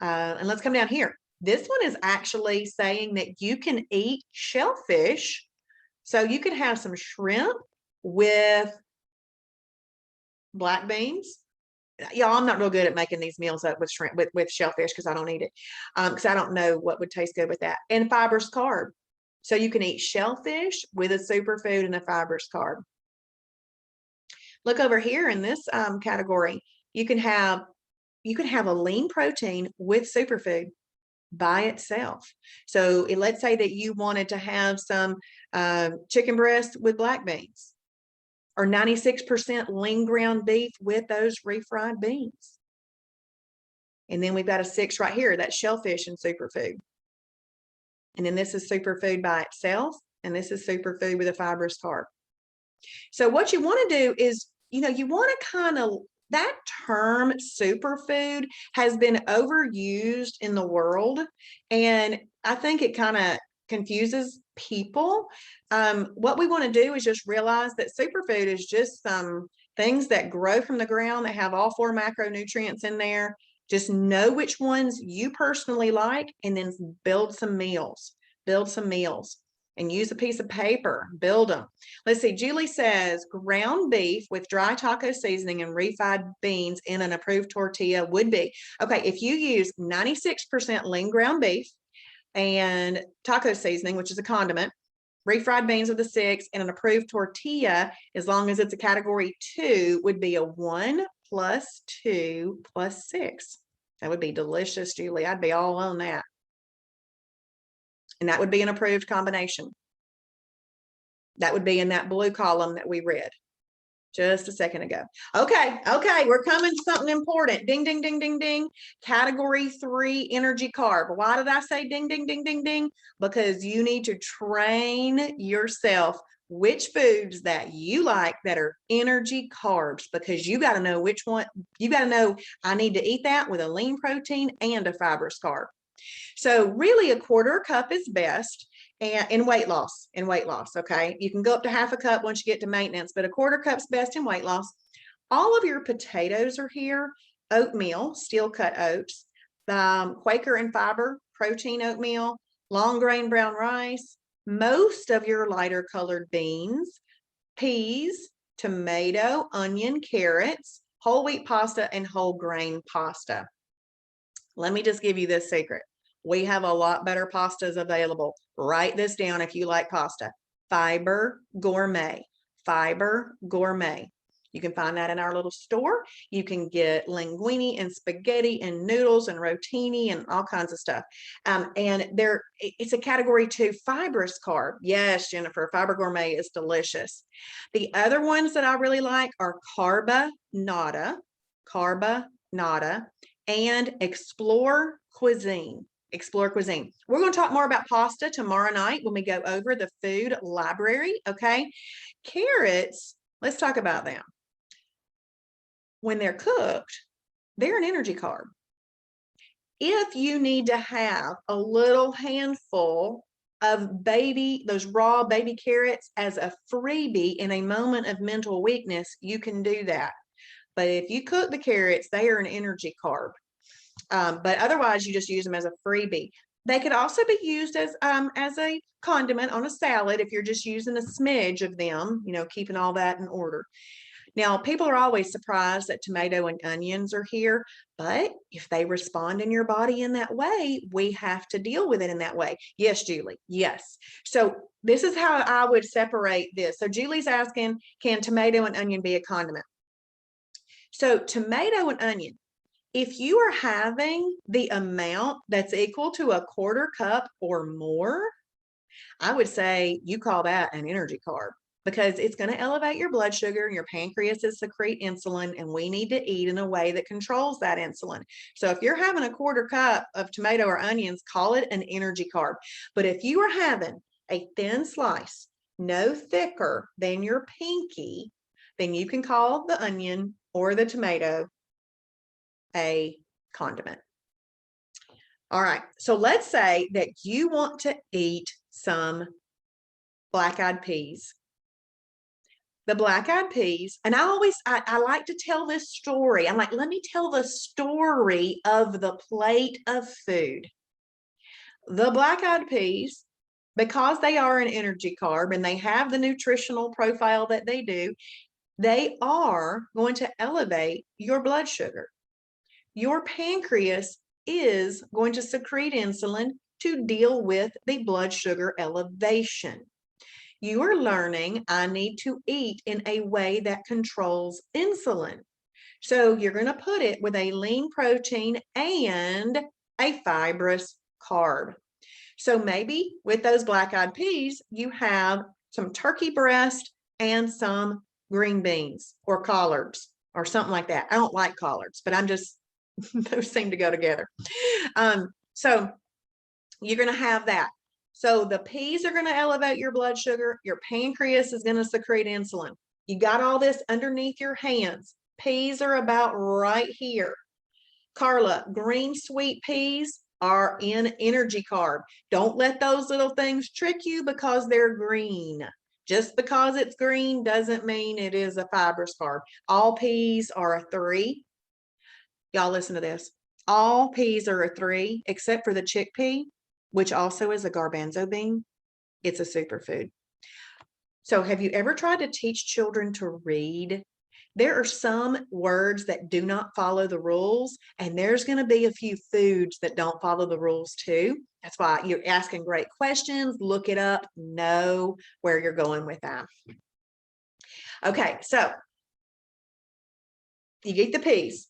And let's come down here. This one is actually saying that you can eat shellfish. So you can have some shrimp with black beans. Yeah, I'm not real good at making these meals up with shrimp with shellfish because I don't eat it. Because I don't know what would taste good with that. And fibrous carb. So you can eat shellfish with a superfood and a fibrous carb. Look over here in this category. You can have a lean protein with superfood by itself. So let's say that you wanted to have some chicken breast with black beans, or 96% lean ground beef with those refried beans. And then we've got a 6 right here, that's shellfish and superfood. And then this is superfood by itself, and this is superfood with a fibrous carb. So what you want to do is, you want to kind of, that term superfood has been overused in the world, and I think it kind of confuses people. What we want to do is just realize that superfood is just some things that grow from the ground that have all 4 macronutrients in there. Just know which ones you personally like, and then build some meals. And use a piece of paper, build them. Let's see, Julie says ground beef with dry taco seasoning and refried beans in an approved tortilla would be. Okay, if you use 96% lean ground beef and taco seasoning, which is a condiment, refried beans with a 6, and an approved tortilla, as long as it's a category 2, would be a 1 + 2 + 6. That would be delicious, Julie. I'd be all on that. And that would be an approved combination. That would be in that blue column that we read just a second ago. Okay, we're coming to something important. Ding, ding, ding, ding, ding. Category 3, energy carb. Why did I say ding, ding, ding, ding, ding? Because you need to train yourself which foods that you like that are energy carbs, because you got to know which one. You got to know, I need to eat that with a lean protein and a fibrous carb. So really a 1/4 cup is best. And in weight loss, okay, you can go up to 1/2 cup once you get to maintenance, but a 1/4 cup's best in weight loss. All of your potatoes are here. Oatmeal, steel cut oats, Quaker and fiber protein oatmeal, long grain brown rice, most of your lighter colored beans, peas, tomato, onion, carrots, whole wheat pasta, and whole grain pasta. Let me just give you this secret. We have a lot better pastas available. Write this down if you like pasta. Fiber Gourmet. Fiber Gourmet. You can find that in our little store. You can get linguine and spaghetti and noodles and rotini and all kinds of stuff. And it's a category 2 fibrous carb. Yes, Jennifer, Fiber Gourmet is delicious. The other ones that I really like are Carba Nada, and Explore Cuisine. We're going to talk more about pasta tomorrow night when we go over the food library, okay? Carrots, let's talk about them. When they're cooked, they're an energy carb. If you need to have a little handful of those raw baby carrots as a freebie in a moment of mental weakness, you can do that. But if you cook the carrots, they are an energy carb. But otherwise, you just use them as a freebie. They could also be used as a condiment on a salad if you're just using a smidge of them, keeping all that in order. Now, people are always surprised that tomato and onions are here, but if they respond in your body in that way, we have to deal with it in that way. Yes, Julie, yes. So this is how I would separate this. So Julie's asking, can tomato and onion be a condiment? So tomato and onion, if you are having the amount that's equal to a 1/4 cup or more, I would say you call that an energy carb, because it's going to elevate your blood sugar and your pancreas is secrete insulin, and we need to eat in a way that controls that insulin. So if you're having a 1/4 cup of tomato or onions, call it an energy carb. But if you are having a thin slice, no thicker than your pinky, then you can call the onion or the tomato a condiment. All right, so let's say that you want to eat some black-eyed peas the black-eyed peas, and I like to tell this story. I'm like, let me tell the story of the plate of food. The black-eyed peas, because they are an energy carb and they have the nutritional profile that they do, they are going to elevate your blood sugar. Your pancreas is going to secrete insulin to deal with the blood sugar elevation. You are learning, I need to eat in a way that controls insulin. So you're going to put it with a lean protein and a fibrous carb. So maybe with those black-eyed peas, you have some turkey breast and some green beans or collards or something like that. I don't like collards, but I'm just, those seem to go together. So you're going to have that. So the peas are going to elevate your blood sugar. Your pancreas is going to secrete insulin. You got all this underneath your hands. Peas are about right here. Carla, green sweet peas are in energy carb. Don't let those little things trick you because they're green. Just because it's green doesn't mean it is a fibrous carb. All peas are a 3. Y'all listen to this. All peas are a 3, except for the chickpea, which also is a garbanzo bean. It's a superfood. So have you ever tried to teach children to read? There are some words that do not follow the rules, and there's going to be a few foods that don't follow the rules too. That's why you're asking great questions. Look it up. Know where you're going with that. Okay, so you get the peas,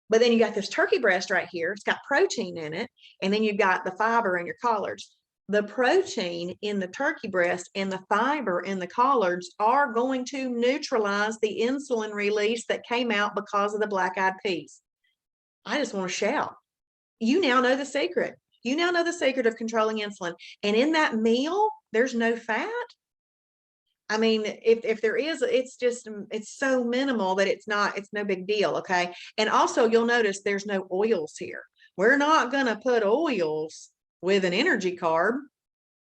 but then you got this turkey breast right here. It's got protein in it, and then you've got the fiber in your collards. The protein in the turkey breast and the fiber in the collards are going to neutralize the insulin release that came out because of the black-eyed peas. I just want to shout. You now know the secret. You now know the secret of controlling insulin. And in that meal, there's no fat. I mean, if there is, it's so minimal that it's no big deal, okay? And also you'll notice there's no oils here. We're not going to put oils with an energy carb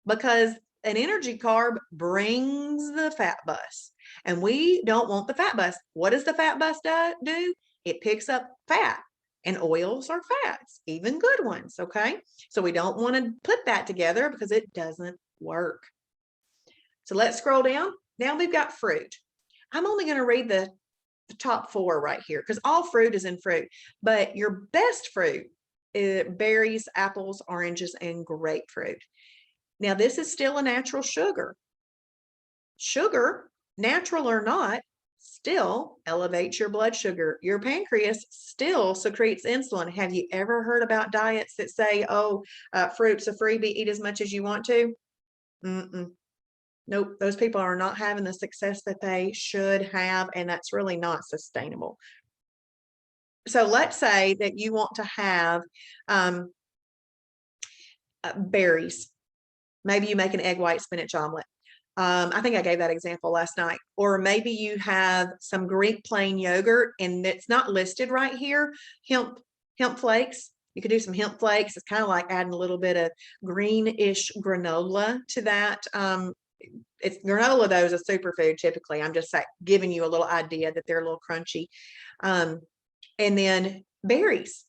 because an energy carb brings the fat bus, and we don't want the fat bus. What does the fat bus do? It picks up fat, and oils are fats, even good ones, okay? So we don't want to put that together because it doesn't work. So let's scroll down. Now we've got fruit. I'm only going to read the top 4 right here because all fruit is in fruit, but your best fruit is berries, apples, oranges, and grapefruit. Now this is still a natural sugar. Sugar, natural or not, still elevates your blood sugar. Your pancreas still secretes insulin. Have you ever heard about diets that say, oh, fruit's a freebie, eat as much as you want to? Nope, those people are not having the success that they should have, and that's really not sustainable. So let's say that you want to have berries. Maybe you make an egg white spinach omelet. I think I gave that example last night. Or maybe you have some Greek plain yogurt, and it's not listed right here. Hemp flakes. You could do some hemp flakes. It's kind of like adding a little bit of greenish granola to that. It's granola, though, is a superfood typically. I'm just giving you a little idea that they're a little crunchy. And then berries.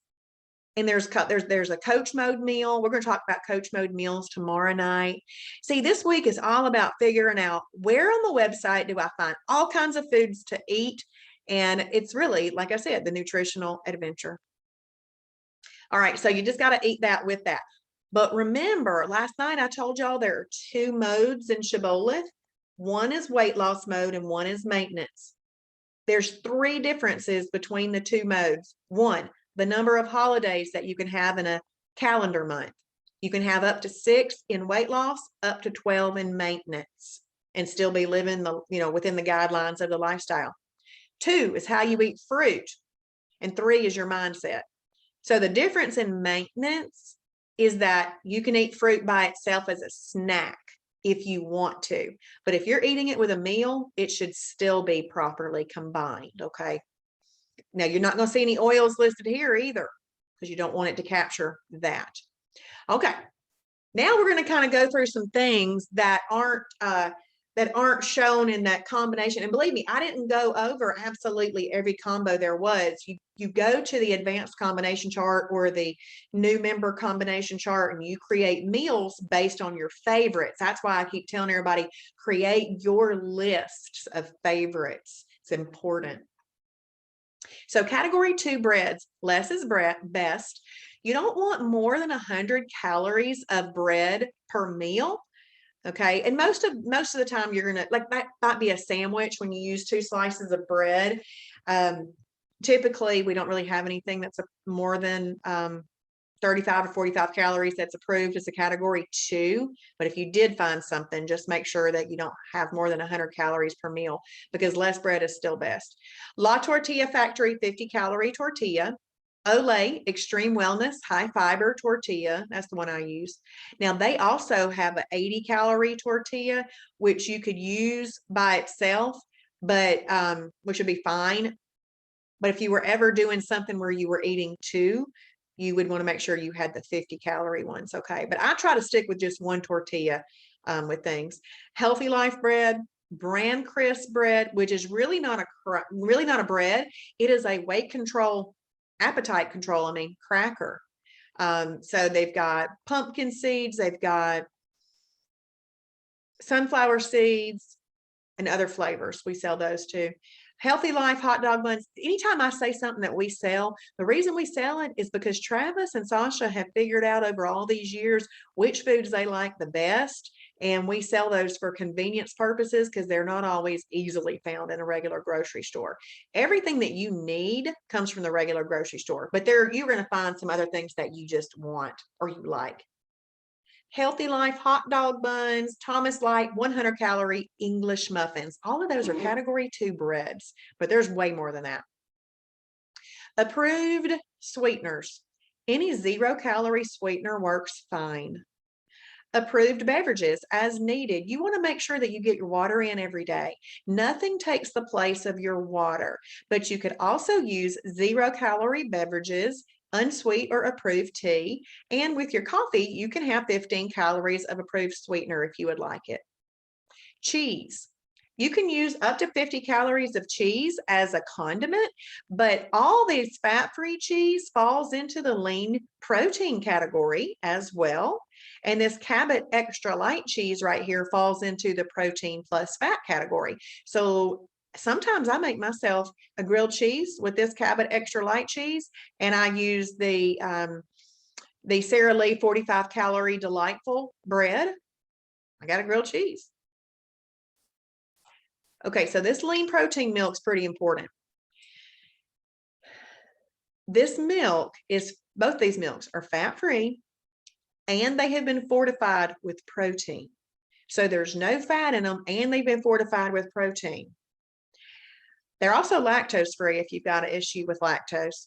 And there's a coach mode meal. We're going to talk about coach mode meals tomorrow night. See, this week is all about figuring out where on the website do I find all kinds of foods to eat. And it's really, like I said, the nutritional adventure. All right, so you just got to eat that with that. But remember, last night I told y'all there are 2 modes in Shibboleth. One is weight loss mode and one is maintenance. There's 3 differences between the 2 modes. 1, the number of holidays that you can have in a calendar month. You can have up to 6 in weight loss, up to 12 in maintenance, and still be living within the guidelines of the lifestyle. 2 is how you eat fruit, and 3 is your mindset. So the difference in maintenance is that you can eat fruit by itself as a snack if you want to, but if you're eating it with a meal, it should still be properly combined, okay? Now, you're not going to see any oils listed here either because you don't want it to capture that. Okay, now we're going to kind of go through some things that aren't that aren't shown in that combination. And believe me, I didn't go over absolutely every combo there was. You go to the advanced combination chart or the new member combination chart, and you create meals based on your favorites. That's why I keep telling everybody, create your lists of favorites. It's important. So category 2 breads, less is best. You don't want more than 100 calories of bread per meal. Okay. And most of the time you're going to, like, that might be a sandwich when you use 2 slices of bread. Typically we don't really have anything that's more than 35 or 45 calories that's approved as a category 2. But if you did find something, just make sure that you don't have more than 100 calories per meal, because less bread is still best. La Tortilla Factory 50-calorie tortilla. Olay Extreme Wellness High Fiber Tortilla. That's the one I use. Now they also have an 80-calorie tortilla, which you could use by itself, but which would be fine. But if you were ever doing something where you were eating 2, you would want to make sure you had the 50-calorie ones. Okay. But I try to stick with just 1 tortilla with things. Healthy Life bread, Bran Crisp bread, which is really not a bread. It is a weight control, appetite control, cracker. So they've got pumpkin seeds, they've got sunflower seeds, and other flavors. We sell those too. Healthy Life hot dog buns. Anytime I say something that we sell, the reason we sell it is because Travis and Sasha have figured out over all these years which foods they like the best. And we sell those for convenience purposes because they're not always easily found in a regular grocery store. Everything that you need comes from the regular grocery store, but you're going to find some other things that you just want or you like. Healthy Life hot dog buns, Thomas Light 100-calorie English muffins. All of those are category 2 breads, but there's way more than that. Approved sweeteners. Any 0-calorie sweetener works fine. Approved beverages as needed. You want to make sure that you get your water in every day. Nothing takes the place of your water, but you could also use 0-calorie beverages, unsweet or approved tea, and with your coffee, you can have 15 calories of approved sweetener if you would like it. Cheese. You can use up to 50 calories of cheese as a condiment, but all these fat-free cheese falls into the lean protein category as well. And this Cabot extra light cheese right here falls into the protein plus fat category. So sometimes I make myself a grilled cheese with this Cabot extra light cheese, and I use the Sara Lee 45-calorie delightful bread. I got a grilled cheese. Okay, so this lean protein milk is pretty important. This milk both these milks are fat-free, and they have been fortified with protein. So there's no fat in them, and they've been fortified with protein. They're also lactose-free if you've got an issue with lactose.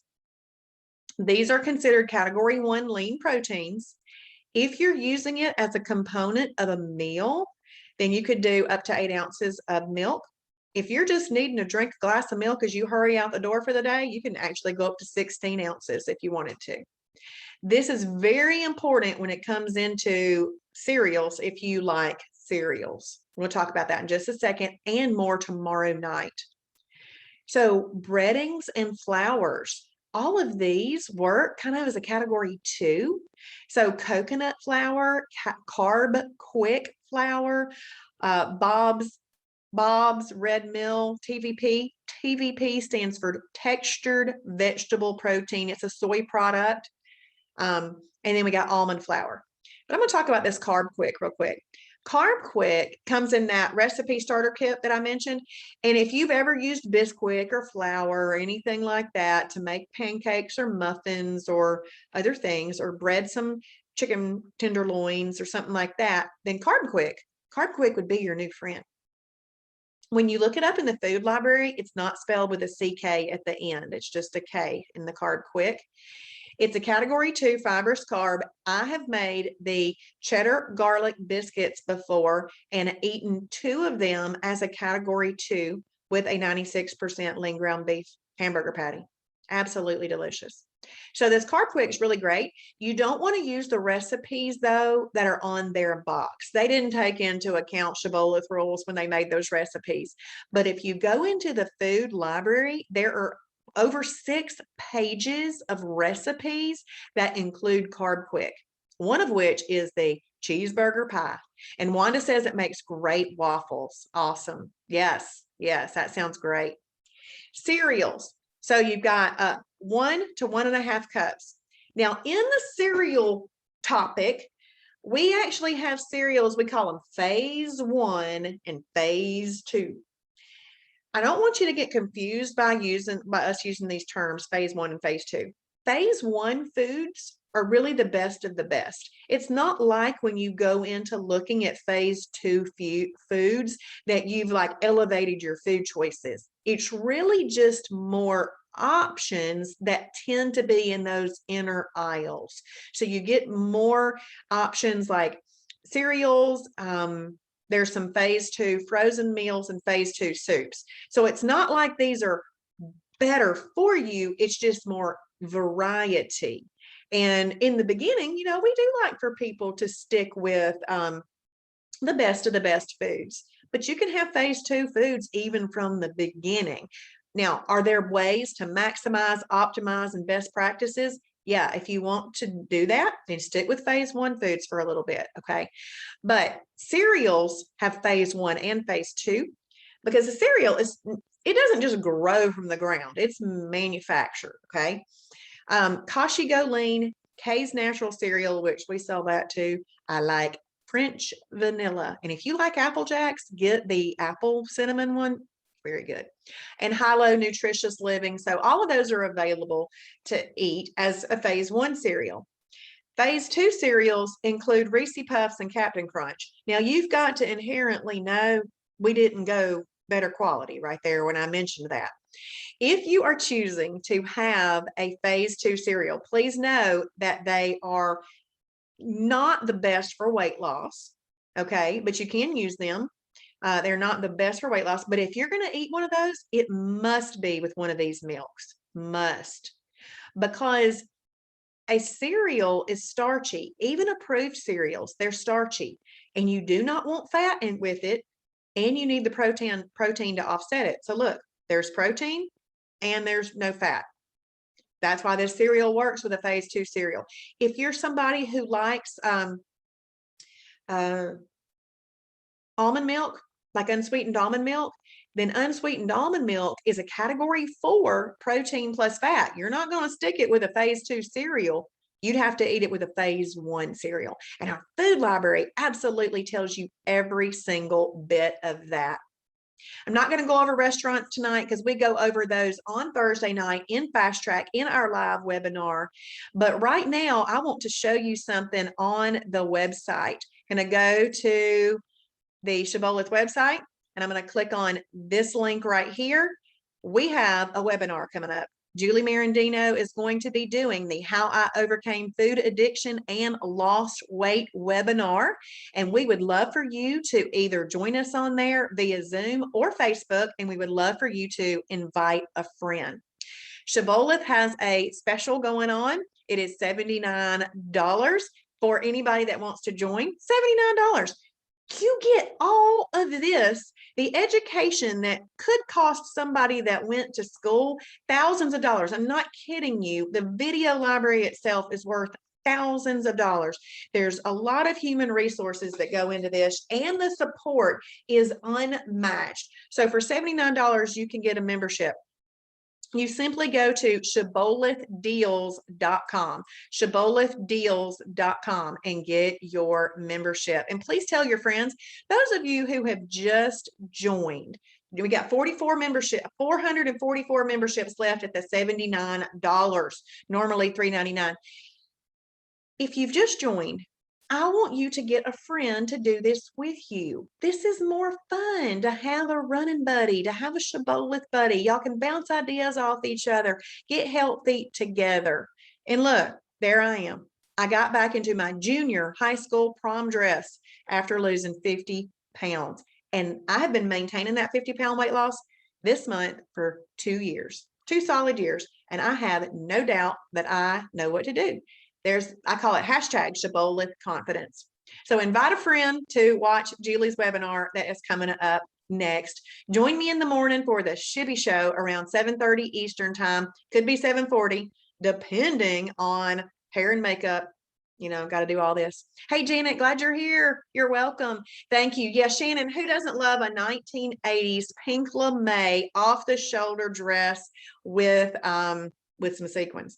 These are considered category 1 lean proteins. If you're using it as a component of a meal, then you could do up to 8 ounces of milk. If you're just needing to drink a glass of milk as you hurry out the door for the day, you can actually go up to 16 ounces if you wanted to. This is very important when it comes into cereals, if you like cereals. We'll talk about that in just a second and more tomorrow night. So breadings and flours, all of these work kind of as a category 2. So coconut flour, carb quick flour, Bob's Red Mill, TVP. TVP stands for textured vegetable protein. It's a soy product. And then we got almond flour. But I'm going to talk about this Carb Quick real quick. Carb Quick comes in that recipe starter kit that I mentioned. And if you've ever used Bisquick or flour or anything like that to make pancakes or muffins or other things, or bread some chicken tenderloins or something like that, then Carb Quick would be your new friend. When you look it up in the food library, it's not spelled with a CK at the end. It's just a K in the Carb Quick. It's a category 2 fibrous carb. I have made the cheddar garlic biscuits before and eaten 2 of them as a category 2 with a 96% lean ground beef hamburger patty. Absolutely delicious. So this Carb Quick is really great. You don't want to use the recipes though that are on their box. They didn't take into account Shibboleth rules when they made those recipes. But if you go into the food library, there are over 6 pages of recipes that include Carb Quick, one of which is the cheeseburger pie. And Wanda says it makes great waffles. Awesome. Yes, yes, that sounds great. Cereals. So you've got 1 to 1.5 cups. Now, in the cereal topic, we actually have cereals, we call them phase 1 and phase 2. I don't want you to get confused by us using these terms, phase 1 and phase 2. Phase 1 foods are really the best of the best. It's not like when you go into looking at phase 2 foods that you've like elevated your food choices. It's really just more options that tend to be in those inner aisles. So you get more options like cereals, there's some phase 2 frozen meals and phase 2 soups. So it's not like these are better for you, it's just more variety. And in the beginning, we do like for people to stick with the best of the best foods, but you can have phase 2 foods even from the beginning. Now, are there ways to maximize, optimize, and best practices? Yeah, if you want to do that, then stick with phase 1 foods for a little bit, okay? But cereals have phase 1 and phase 2 because the cereal it doesn't just grow from the ground, it's manufactured, okay? Kashi Go Lean, K's Natural Cereal, which we sell that too. I like French vanilla. And if you like Apple Jacks, get the apple cinnamon one. Very good. And High-Low Nutritious Living. So all of those are available to eat as a phase 1 cereal. Phase 2 cereals include Reese Puffs and Captain Crunch. Now you've got to inherently know we didn't go better quality right there when I mentioned that. If you are choosing to have a phase 2 cereal, please know that they are not the best for weight loss, okay? But you can use them. They're not the best for weight loss, but if you're going to eat one of those, it must be with one of these milks. Must. Because a cereal is starchy. Even approved cereals, they're starchy. And you do not want fat in with it, and you need the protein to offset it. So look, there's protein and there's no fat. That's why this cereal works with a phase 2 cereal. If you're somebody who likes almond milk, like unsweetened almond milk, then unsweetened almond milk is a category 4 protein plus fat. You're not going to stick it with a phase 2 cereal. You'd have to eat it with a phase 1 cereal. And our food library absolutely tells you every single bit of that. I'm not going to go over restaurants tonight because we go over those on Thursday night in Fast Track in our live webinar. But right now, I want to show you something on the website. I'm going to go to the Shibboleth website, and I'm going to click on this link right here. We have a webinar coming up. Julie Marandino is going to be doing the How I Overcame Food Addiction and Lost Weight webinar. And we would love for you to either join us on there via Zoom or Facebook, and we would love for you to invite a friend. Shibboleth has a special going on. It is $79 for anybody that wants to join. $79. You get all of this, the education that could cost somebody that went to school thousands of dollars. I'm not kidding you. The video library itself is worth thousands of dollars. There's a lot of human resources that go into this, and the support is unmatched. So for $79, you can get a membership. You simply go to shibbolethdeals.com, shibbolethdeals.com, and get your membership. And please tell your friends, those of you who have just joined, we got 444 memberships left at the $79, normally $399. If you've just joined, I want you to get a friend to do this with you. This is more fun to have a running buddy, to have a Shibboleth buddy. Y'all can bounce ideas off each other, get healthy together. And look, there I am. I got back into my junior high school prom dress after losing 50 pounds. And I have been maintaining that 50-pound weight loss this month for 2 years. 2 solid years, and I have no doubt that I know what to do. I call it hashtag Shibboleth confidence. So invite a friend to watch Julie's webinar that is coming up next. Join me in the morning for the Shibby Show around 7:30 Eastern time. Could be 7:40, depending on hair and makeup. Got to do all this. Hey, Janet, glad you're here. You're welcome. Thank you. Yeah, Shannon, who doesn't love a 1980s pink lame off the shoulder dress with some sequins?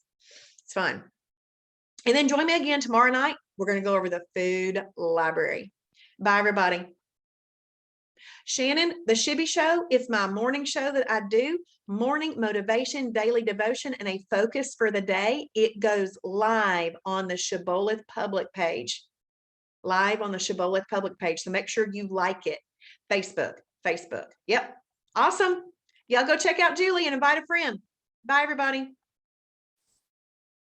It's fun. And then join me again tomorrow night. We're going to go over the food library. Bye, everybody. Shannon, the Shibby Show, it's my morning show that I do. Morning motivation, daily devotion, and a focus for the day. It goes live on the Shibboleth public page. Live on the Shibboleth public page. So make sure you like it. Facebook. Yep. Awesome. Y'all go check out Julie and invite a friend. Bye, everybody.